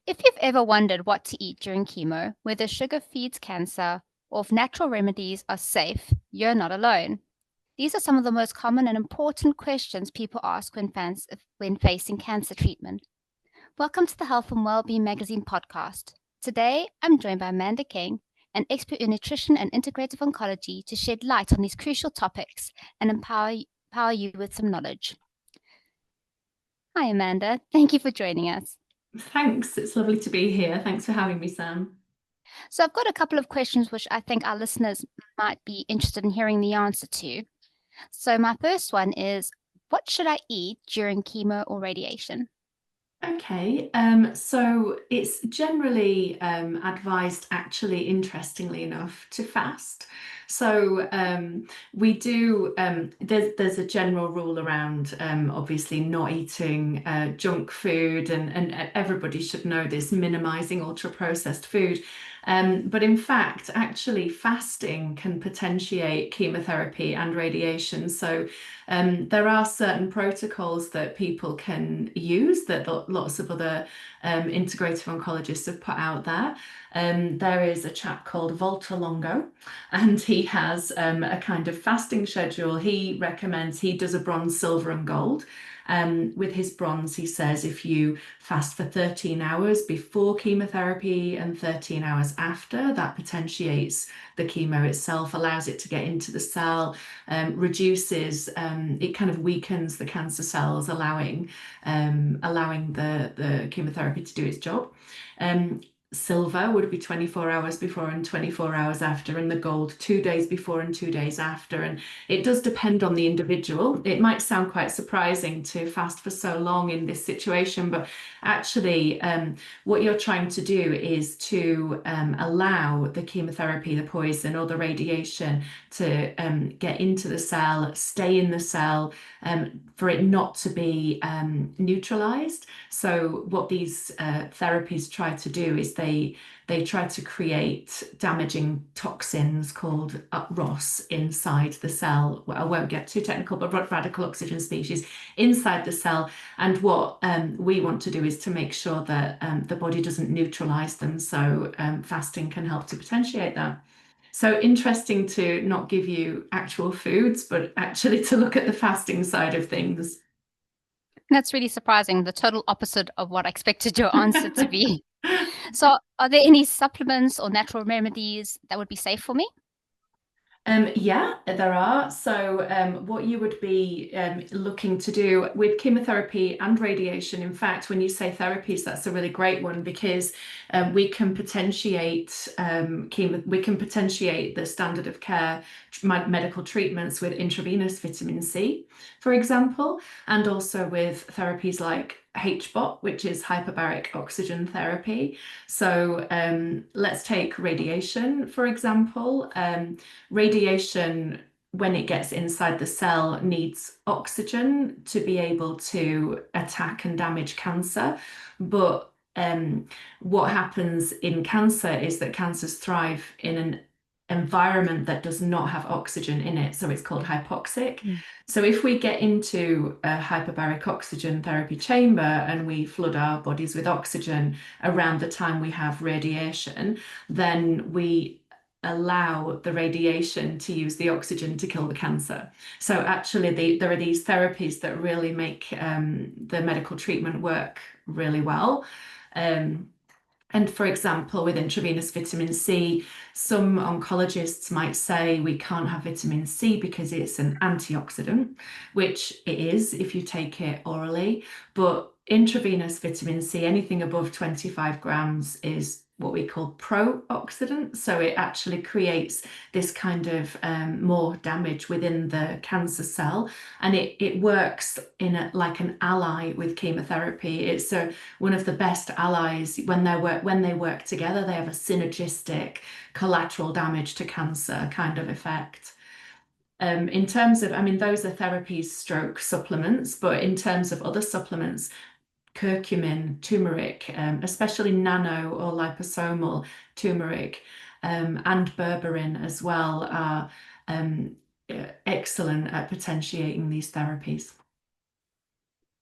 If you've ever wondered what to eat during chemo, whether sugar feeds cancer, or if natural remedies are safe, you're not alone. These are some of the most common and important questions people ask when facing cancer treatment. Welcome to the Health and Wellbeing Magazine podcast. Today, I'm joined by Amanda King, an expert in nutrition and integrative oncology, to shed light on these crucial topics and empower you with some knowledge. Hi, Amanda. Thank you for joining us. Thanks. It's lovely to be here. Thanks for having me, Sam. So I've got a couple of questions which I think our listeners might be interested in hearing the answer to. So my first one is, what should I eat during chemo or radiation? Okay, so it's generally advised, actually, interestingly enough, to fast. So we do, there's a general rule around obviously not eating junk food, and everybody should know this, minimizing ultra-processed food. But in fact, actually, fasting can potentiate chemotherapy and radiation. So there are certain protocols that people can use that lots of other integrative oncologists have put out there. There is a chap called Volta Longo, and he has a kind of fasting schedule. He recommends, he does a bronze, silver, and gold. With his bronze, he says if you fast for 13 hours before chemotherapy and 13 hours after, that potentiates the chemo itself, allows it to get into the cell, reduces, it kind of weakens the cancer cells, allowing the chemotherapy to do its job. Silver would be 24 hours before and 24 hours after, and the gold 2 days before and 2 days after. And it does depend on the individual. It might sound quite surprising to fast for so long in this situation, but actually, what you're trying to do is to allow the chemotherapy, the poison, or the radiation to get into the cell, stay in the cell, for it not to be neutralized. So what these therapies try to do is they try to create damaging toxins called ROS inside the cell. Well, I won't get too technical, but radical oxygen species inside the cell. And what we want to do is to make sure that the body doesn't neutralize them. So fasting can help to potentiate that. So interesting to not give you actual foods, but actually to look at the fasting side of things. That's really surprising, the total opposite of what I expected your answer to be. So are there any supplements or natural remedies that would be safe for me? Yeah, there are. So, what you would be looking to do with chemotherapy and radiation, in fact, when you say therapies, that's a really great one because we can potentiate we can potentiate the standard of care medical treatments with intravenous vitamin C, for example, and also with therapies like HBOT, which is hyperbaric oxygen therapy. So let's take radiation, for example. Radiation, when it gets inside the cell, needs oxygen to be able to attack and damage cancer. But what happens in cancer is that cancers thrive in an environment that does not have oxygen in it. So it's called hypoxic. Mm. So if we get into a hyperbaric oxygen therapy chamber and we flood our bodies with oxygen around the time we have radiation, then we allow the radiation to use the oxygen to kill the cancer. So actually, there are these therapies that really make the medical treatment work really well. And for example, with intravenous vitamin C, some oncologists might say we can't have vitamin C because it's an antioxidant, which it is if you take it orally. But intravenous vitamin C, anything above 25 grams, is what we call pro-oxidant. So it actually creates this kind of more damage within the cancer cell, and it works like an ally with chemotherapy. It's one of the best allies when they work together. They have a synergistic collateral damage to cancer kind of effect. In terms of, I mean, those are therapies stroke supplements, but in terms of other supplements, curcumin, turmeric, especially nano or liposomal turmeric, and berberine as well are excellent at potentiating these therapies.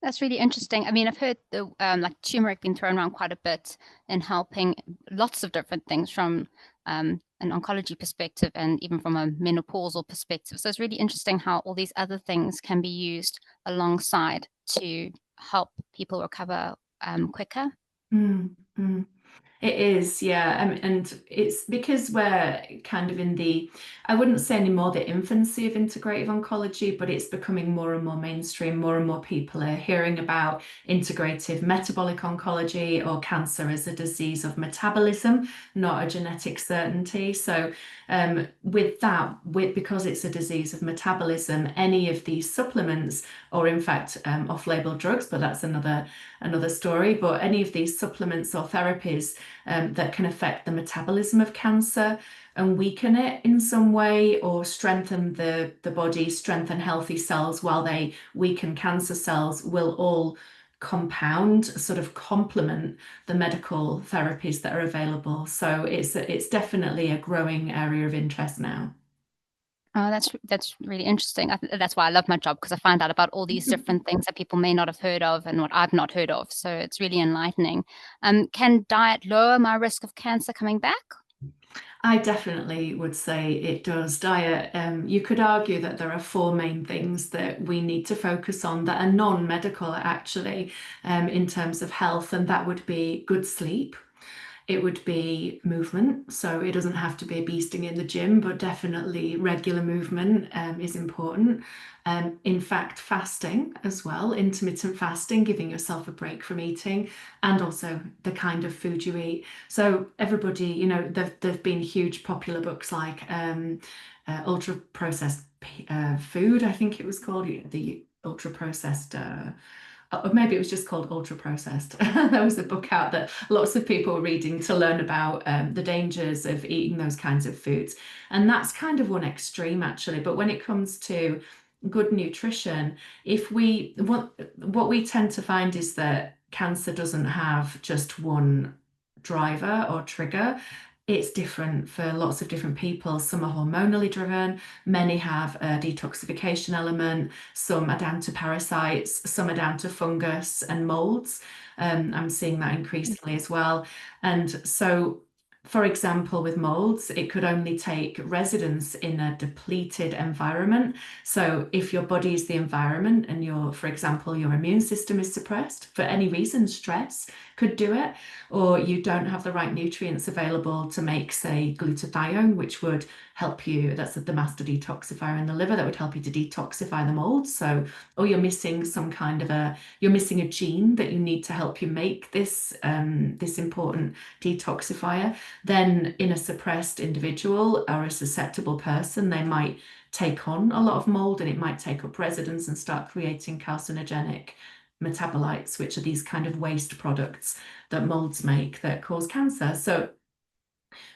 That's really interesting. I mean, I've heard the like turmeric being thrown around quite a bit in helping lots of different things from an oncology perspective and even from a menopausal perspective. So it's really interesting how all these other things can be used alongside to help people recover quicker. Mm, mm. It is, yeah. And it's because we're kind of in the, I wouldn't say anymore the infancy of integrative oncology, but it's becoming more and more mainstream. More and more people are hearing about integrative metabolic oncology or cancer as a disease of metabolism, not a genetic certainty. So with that, because it's a disease of metabolism, any of these supplements, or in fact off-label drugs, but that's another story, but any of these supplements or therapies that can affect the metabolism of cancer and weaken it in some way, or strengthen the body, strengthen healthy cells while they weaken cancer cells, will all compound, sort of complement the medical therapies that are available. So it's definitely a growing area of interest now. Oh, that's really interesting. That's why I love my job, because I find out about all these different things that people may not have heard of and what I've not heard of. So it's really enlightening. Can diet lower my risk of cancer coming back? I definitely would say it does. Diet, you could argue that there are four main things that we need to focus on that are non-medical actually, in terms of health, and that would be good sleep. It would be movement. So it doesn't have to be beasting in the gym, but definitely regular movement is important. In fact, fasting as well, intermittent fasting, giving yourself a break from eating, and also the kind of food you eat. So everybody, there've been huge popular books like ultra processed food, I think it was called, the ultra processed. Or maybe it was just called Ultra Processed. There was a book out that lots of people were reading to learn about the dangers of eating those kinds of foods. And that's kind of one extreme, actually. But when it comes to good nutrition, if we what we tend to find is that cancer doesn't have just one driver or trigger. It's different for lots of different people. Some are hormonally driven, many have a detoxification element, some are down to parasites, some are down to fungus and molds. I'm seeing that increasingly as well. And so, for example, with molds, it could only take residence in a depleted environment. So, if your body is the environment and for example, your immune system is suppressed for any reason, stress could do it, or you don't have the right nutrients available to make, say, glutathione, which would help you, that's the master detoxifier in the liver, that would help you to detoxify the mold. So, or you're missing you're missing a gene that you need to help you make this important detoxifier, then in a suppressed individual or a susceptible person, they might take on a lot of mold and it might take up residence and start creating carcinogenic metabolites, which are these kind of waste products that molds make that cause cancer. So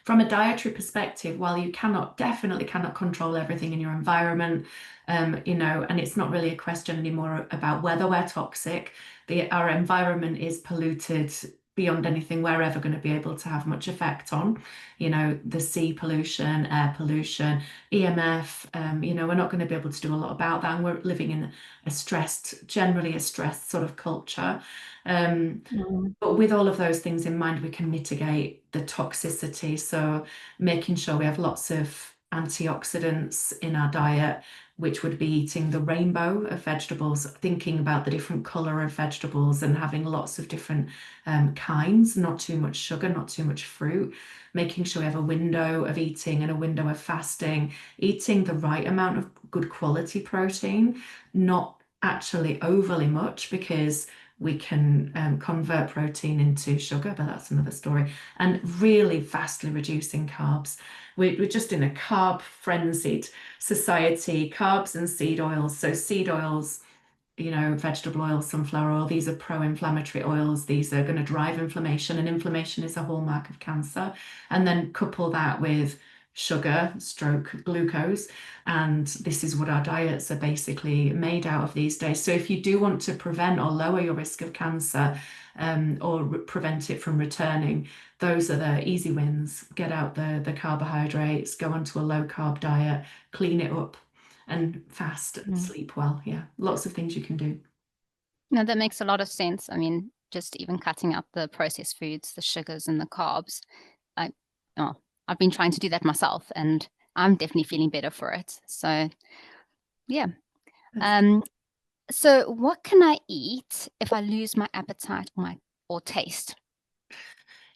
from a dietary perspective, while you definitely cannot control everything in your environment, and it's not really a question anymore about whether we're toxic, our environment is polluted beyond anything we're ever going to be able to have much effect on. The sea pollution, air pollution, EMF, we're not going to be able to do a lot about that. And we're living in generally a stressed sort of culture. Mm. But with all of those things in mind, we can mitigate the toxicity. So making sure we have lots of antioxidants in our diet, which would be eating the rainbow of vegetables, thinking about the different color of vegetables and having lots of different kinds, not too much sugar, not too much fruit, making sure we have a window of eating and a window of fasting, eating the right amount of good quality protein, not actually overly much, because we can convert protein into sugar, but that's another story. And really vastly reducing carbs. We're just in a carb frenzied society, carbs and seed oils. So seed oils, vegetable oil, sunflower oil, these are pro-inflammatory oils. These are going to drive inflammation, and inflammation is a hallmark of cancer. And then couple that with sugar, stroke glucose, and this is what our diets are basically made out of these days. So if you do want to prevent or lower your risk of cancer, or prevent it from returning, those are the easy wins. Get out the carbohydrates, go onto a low carb diet, clean it up, and fast and Mm. sleep well. Yeah, lots of things you can do. No, that makes a lot of sense. I mean, just even cutting out the processed foods, the sugars and the carbs. I, oh, I've been trying to do that myself, and I'm definitely feeling better for it. So, yeah. Um, so what can I eat if I lose my appetite or taste?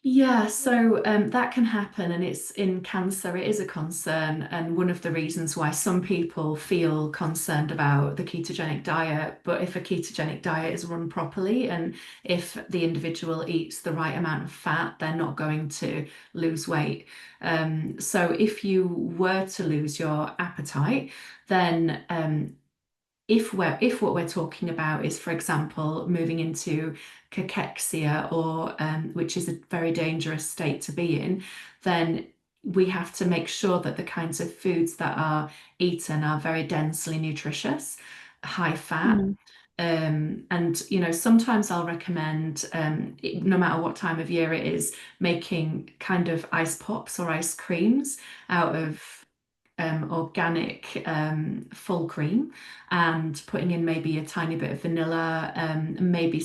Yeah, so that can happen, and it's in cancer, it is a concern, and one of the reasons why some people feel concerned about the ketogenic diet. But if a ketogenic diet is run properly, and if the individual eats the right amount of fat, they're not going to lose weight. So if you were to lose your appetite, then if what we're talking about is, for example, moving into cachexia, or which is a very dangerous state to be in, then we have to make sure that the kinds of foods that are eaten are very densely nutritious, high fat. Mm. And sometimes I'll recommend, no matter what time of year it is, making kind of ice pops or ice creams out of organic full cream, and putting in maybe a tiny bit of vanilla, maybe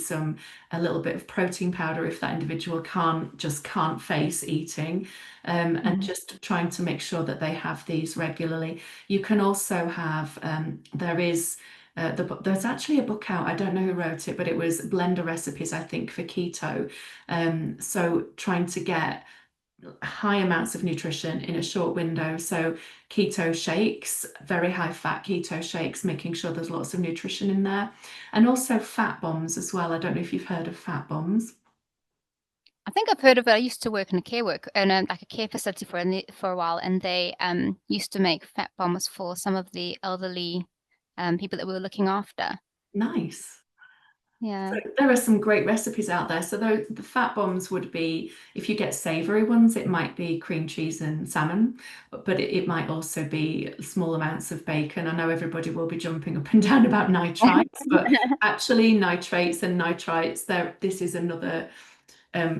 a little bit of protein powder if that individual can't face eating, and Mm. just trying to make sure that they have these regularly. You can also have there's actually a book out. I don't know who wrote it, but it was blender recipes, I think, for keto. So trying to get high amounts of nutrition in a short window. So keto shakes, very high fat keto shakes, making sure there's lots of nutrition in there. And also fat bombs as well. I don't know if you've heard of fat bombs. I think I've heard of it. I used to work in a like a care facility for a while, and they used to make fat bombs for some of the elderly people that we were looking after. Nice. So Yeah. there are some great recipes out there. So the fat bombs would be, if you get savory ones, it might be cream cheese and salmon, but it might also be small amounts of bacon. I know everybody will be jumping up and down about nitrites, but actually nitrates and nitrites, this is another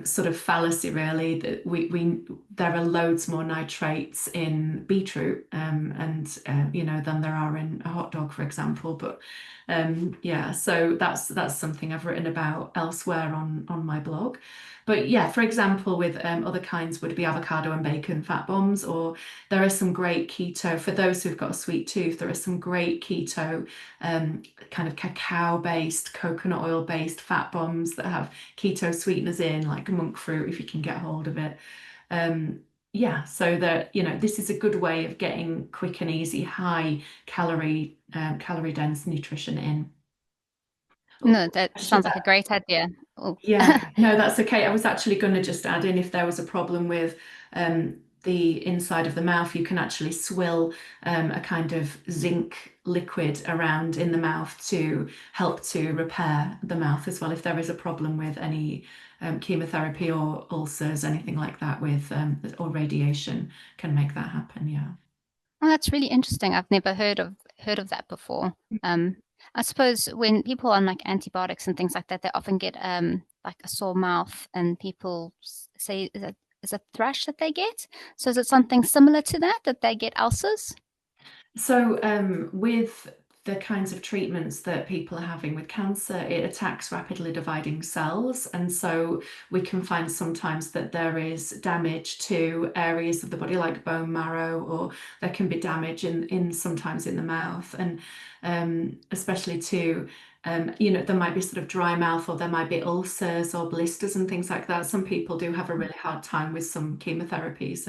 sort of fallacy, really, that we there are loads more nitrates in beetroot, and than there are in a hot dog, for example. But yeah, so that's something I've written about elsewhere on my blog. But yeah, for example, with other kinds would be avocado and bacon fat bombs, or there are some great keto for those who've got a sweet tooth. There are some great keto kind of cacao based, coconut oil based fat bombs that have keto sweeteners in, like monk fruit, if you can get hold of it. Um, yeah, so that this is a good way of getting quick and easy, high calorie dense nutrition in. Oh, No, that I should sounds like a great idea. Oh, Yeah, no, that's okay. I was actually going to just add in, if there was a problem with the inside of the mouth, you can actually swill a kind of zinc liquid around in the mouth to help to repair the mouth as well. If there is a problem with any chemotherapy or ulcers, anything like that, with or radiation can make that happen. Yeah. well, that's really interesting. I've never heard of that before. Um, I suppose when people are on like antibiotics and things like that, they often get like a sore mouth, and people say is it thrush that they get? So is it something similar to that they get ulcers? So, with the kinds of treatments that people are having with cancer, it attacks rapidly dividing cells. And so we can find sometimes that there is damage to areas of the body, like bone marrow, or there can be damage in sometimes in the mouth. And especially to there might be sort of dry mouth, or there might be ulcers or blisters and things like that. Some people do have a really hard time with some chemotherapies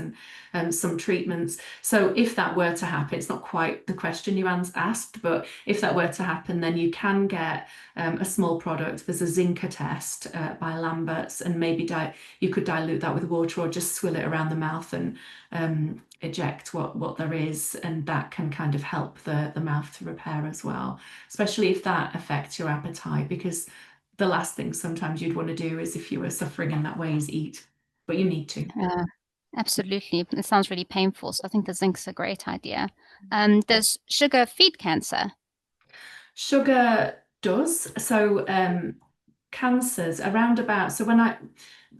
and some treatments. So if that were to happen, it's not quite the question you asked, but if that were to happen, then you can get a small product. There's a Zinca test by Lambert's, and maybe you could dilute that with water, or just swill it around the mouth and eject what there is, and that can kind of help the mouth to repair as well, especially if that affects your appetite, because the last thing sometimes you'd want to do is, if you were suffering in that way, is eat, but you need to. Absolutely. It sounds really painful. So I think the zinc's a great idea. Does sugar feed cancer? Sugar does. So cancers around about, so when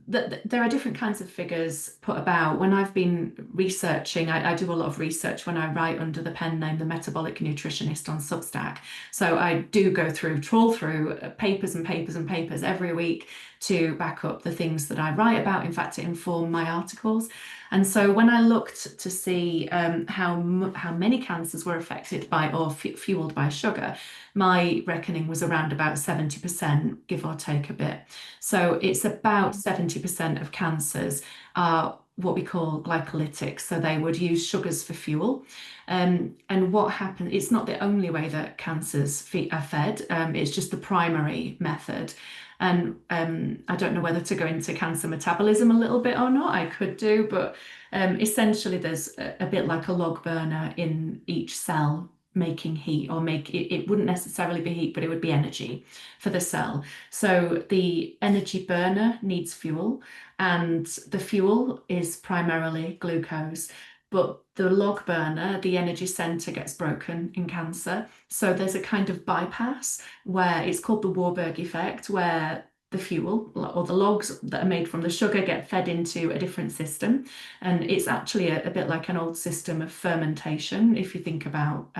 there are different kinds of figures put about. When I've been researching, I do a lot of research when I write under the pen name the Metabolic Nutritionist on Substack. So I do trawl through papers and papers and papers every week to back up the things that I write about, in fact, to inform my articles. And so when I looked to see how many cancers were affected by or fueled by sugar, my reckoning was around about 70%, give or take a bit. So it's about 70% of cancers are what we call glycolytic. So they would use sugars for fuel. And what happens, it's not the only way that cancers are fed, it's just the primary method. And I don't know whether to go into cancer metabolism a little bit or not. I could do, but essentially there's a bit like a log burner in each cell making heat, or it wouldn't necessarily be heat, but it would be energy for the cell. So the energy burner needs fuel, and the fuel is primarily glucose. But the log burner, the energy center, gets broken in cancer. So there's a kind of bypass where it's called the Warburg effect, where the fuel or the logs that are made from the sugar get fed into a different system. And it's actually a bit like an old system of fermentation. If you think about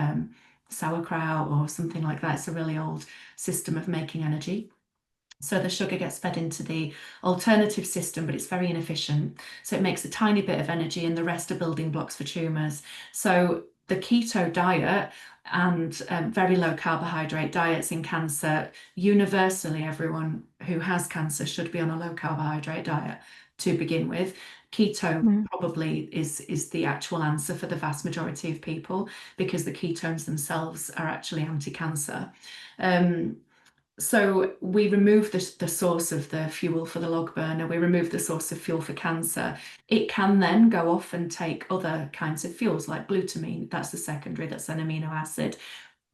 sauerkraut or something like that, it's a really old system of making energy. So the sugar gets fed into the alternative system, but it's very inefficient. So it makes a tiny bit of energy, and the rest are building blocks for tumors. So the keto diet and very low carbohydrate diets in cancer, universally, everyone who has cancer should be on a low carbohydrate diet to begin with. Keto probably is the actual answer for the vast majority of people, because the ketones themselves are actually anti-cancer. So we remove the source of the fuel for the log burner, we remove the source of fuel for cancer. It can then go off and take other kinds of fuels like glutamine, that's the secondary, that's an amino acid.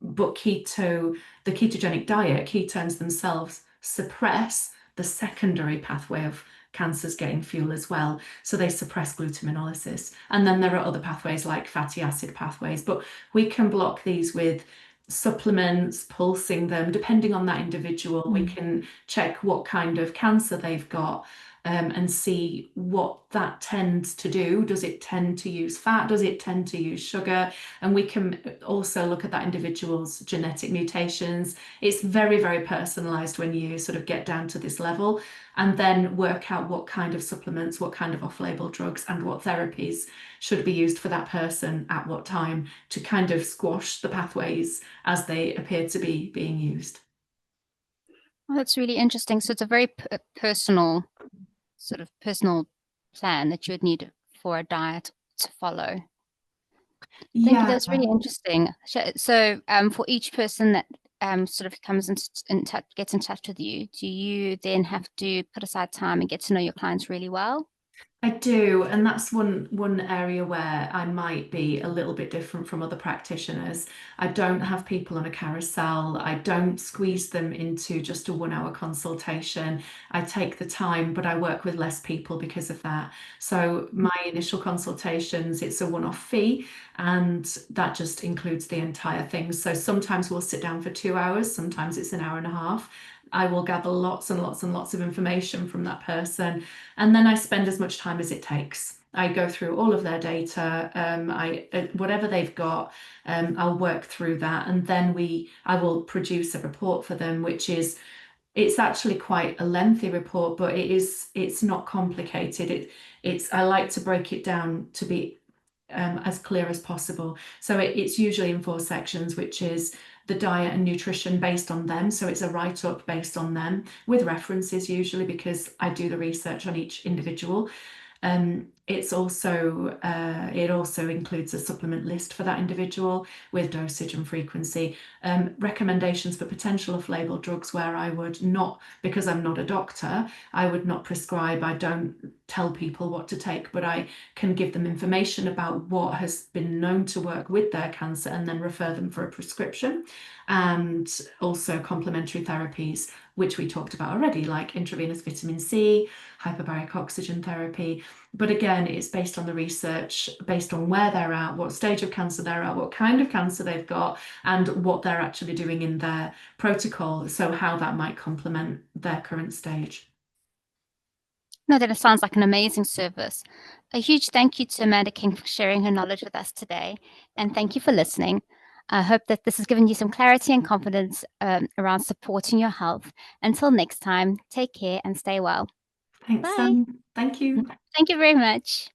But the ketogenic diet, ketones themselves suppress the secondary pathway of cancers getting fuel as well. So they suppress glutaminolysis. And then there are other pathways like fatty acid pathways, but we can block these with supplements, pulsing them, depending on that individual. We can check what kind of cancer they've got and see what that tends to do. Does it tend to use fat? Does it tend to use sugar? And we can also look at that individual's genetic mutations. It's very, very personalized when you sort of get down to this level, and then work out what kind of supplements, what kind of off-label drugs, and what therapies should be used for that person at what time to kind of squash the pathways as they appear to be being used. Oh, that's really interesting. So it's a very personal plan that you would need for a diet to follow. Thank you. Yeah. That's really interesting. So, for each person that sort of comes in touch, gets in touch with you, do you then have to put aside time and get to know your clients really well? I do, and that's one area where I might be a little bit different from other practitioners. I don't have people on a carousel. I don't squeeze them into just a 1 hour consultation. I take the time, but I work with less people because of that. So my initial consultations, it's a one-off fee, and that just includes the entire thing. So sometimes we'll sit down for 2 hours, sometimes it's an hour and a half. I will gather lots and lots and lots of information from that person, and then I spend as much time as it takes. I go through all of their data, whatever they've got, I'll work through that, and then I will produce a report for them, it's actually quite a lengthy report, but it's not complicated. I like to break it down to be as clear as possible. So it's usually in 4 sections, which is the diet and nutrition based on them. So it's a write-up based on them with references usually, because I do the research on each individual. It also includes a supplement list for that individual with dosage and frequency, recommendations for potential off-label drugs where I would not, because I'm not a doctor, I would not prescribe. I don't tell people what to take, but I can give them information about what has been known to work with their cancer and then refer them for a prescription. And also complementary therapies, which we talked about already, like intravenous vitamin C, hyperbaric oxygen therapy. But again, it's based on the research, based on where they're at, what stage of cancer they're at, what kind of cancer they've got, and what they're actually doing in their protocol. So how that might complement their current stage. No, then it sounds like an amazing service. A huge thank you to Amanda King for sharing her knowledge with us today, and thank you for listening. I hope that this has given you some clarity and confidence around supporting your health. Until next time, take care and stay well. Thanks, Bye. Thank you. Thank you very much.